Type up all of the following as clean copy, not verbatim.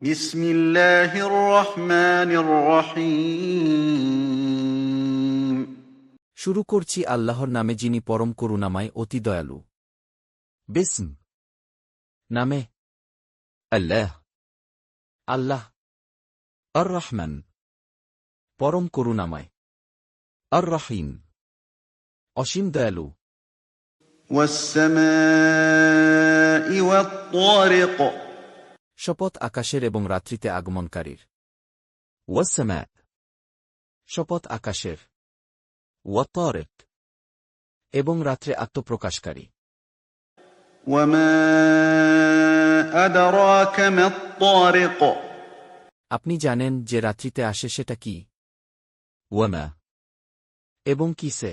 بسم الله الرحمن الرحيم শুরু করছি আল্লাহর নামে যিনি পরম করুণাময় অতি দয়ালু। باسم নামে الله আল্লাহ الرحمن পরম করুণাময় الرحيم অসীম দয়ালু। والسماء والطارق শপথ আকাশের এবং রাত্রিতে আগমনকারীর। والسماء শপথ আকাশের والطارق এবং রাত্রে আত্মপ্রকাশকারী। وما أدراك ما الطارق আপনি জানেন যে রাত্রিতে আসে সেটা কি وما এবং কিসে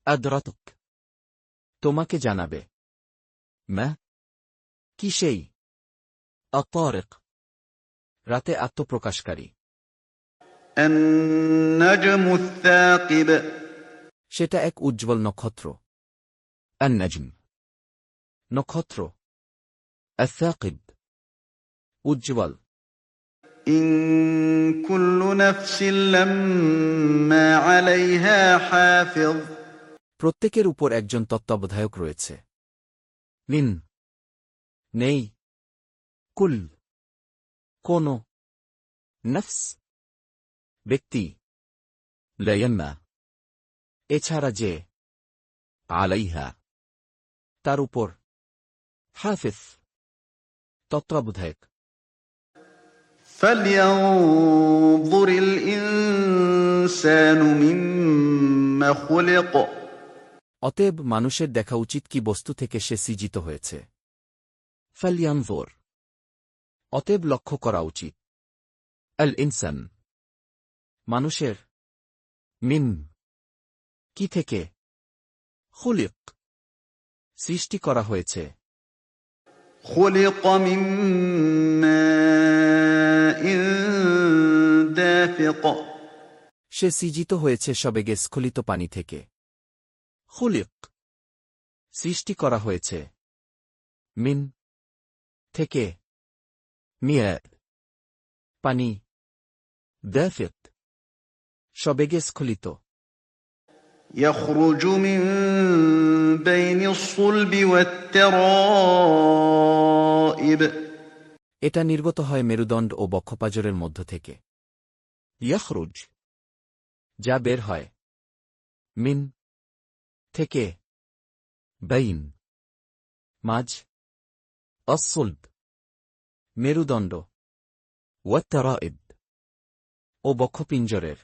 أدرتك তোমাকে জানাবে। ما কি সেই الطارق রাতে আত্মপ্রকাশকারী। النجم الثاقب সেটা এক উজ্জ্বল নক্ষত্র। النجم নক্ষত্র الثاقب উজ্জ্বল। إن كل نفس لما عليها حافظ প্রত্যেকের উপর একজন তত্ত্বাবধায়ক রয়েছে। من নেই كل কোন نفس ব্যক্তি لا يما এছাড়া যে عليها তার উপর حافظ তত্ত্বাবধায়ক। فلينظر الإنسان مما خلق অতএব মানুষের দেখা উচিত কি বস্তু থেকে সে সৃজিত হয়েছে। فلينظر অতএব লক্ষ্য করা উচিত الإنسان মানুষের من কি থেকে خلق সৃষ্টি করা হয়েছে। خلق من ماء دافق সে সৃজিত হয়েছে সবেগে স্খলিত পানি থেকে। خلق সৃষ্টি করা হয়েছে من থেকে ماء পানি دافق সবেগে স্খলিত। يخرج من بين الصلب والترائب এটা নির্গত হয় মেরুদণ্ড ও বক্ষপাজরের মধ্য থেকে। يخرج যা বের হয় من থেকে بين মাঝ الصلب মেরুদণ্ড والترائب ও বক্ষপিঞ্জরের।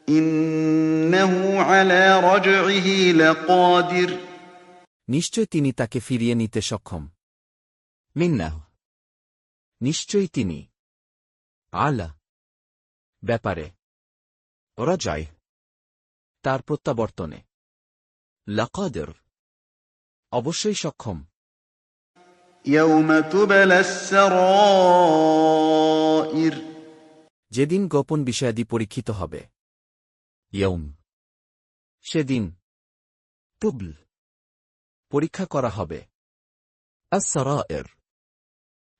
إنه على رجعه لقادر নিশ্চয় তিনি তাকে ফিরিয়ে নিতে সক্ষম। منه নিশ্চয়ই তিনি على ব্যাপারে رجعه তার প্রত্যাবর্তনে لقادر অবশ্যই সক্ষম। يوم تبلى السرائر যেদিন গোপন বিষয়াদি পরীক্ষিত হবে। يوم সেদিন تبل পরীক্ষা করা হবে السرائر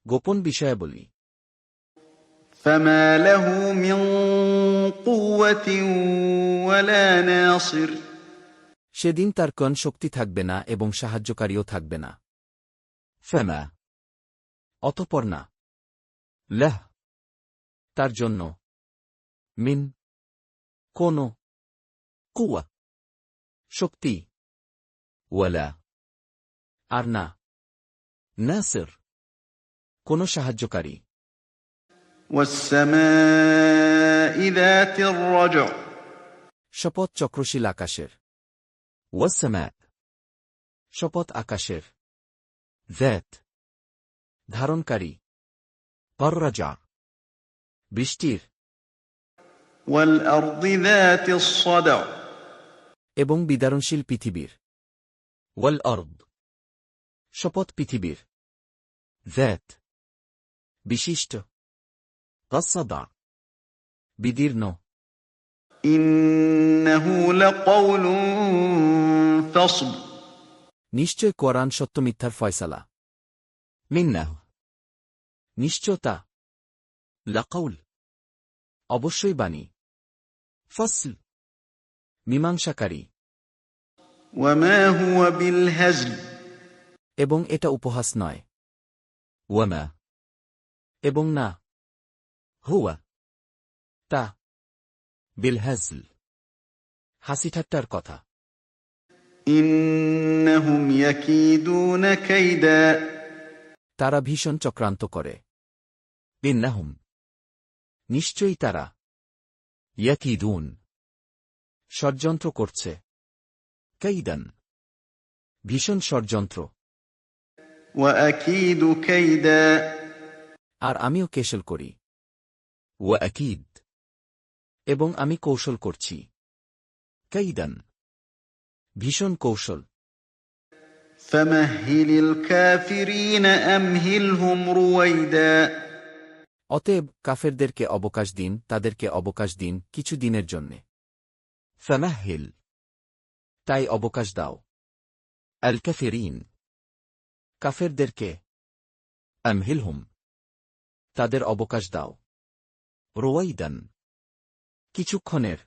গোপন বিষয়াবলী। فما له من قوة ولا ناصر সেদিন তার কোন শক্তি থাকবে না এবং সাহায্যকারীও থাকবে না। فما অতঃপর না له তার জন্য من কোন قوة শক্তি ولا আর না ناصر কোন সাহায্যকারী। والسماء ذات الرجع শপথ চক্রশীল আকাশের। والسماء শপথ আকাশের ذات ধারণকারী الرجع বৃষ্টির والأرض ذات الصدع এবং বিদারণশীল পৃথিবীর। والأرض শপথ পৃথিবীর ذات বিশিষ্ট الصدع বিদীর্ণ। إنه لقول فصل নিশ্চয় কোরআন সত্য মিথ্যার ফয়সালা। منه নিশ্চয়তা, لقول অবশ্যই বাণী, فصل মীমাংসাকারী, وما هو بالهزل এবং এটা উপহাস নয়, وما এবং না, هو তা, بالهزل হাসিঠাট্টার কথা। إنهم يكيدون كيدا তারা ভীষণ চক্রান্ত করে, إنهم নিশ্চয়ই তারা يكيدون ষড়যন্ত্র করছে, كيدا ভীষণ ষড়যন্ত্র, وأكيد كيدا আর আমিও কেশল করি, وأكيد এবং আমি কৌশল করছি, كيدا ভীষণ কৌশল। فمهل الكافرين أمهلهم رويدا অতএব কাফেরদেরকে অবকাশ দিন, তাদেরকে অবকাশ দিন কিছু দিনের জন্যে, فمهل তাই অবকাশ দাও, الكافرين কাফেরদেরকে, أمهلهم তাদের অবকাশ দাও, رويدا কিছুক্ষণের,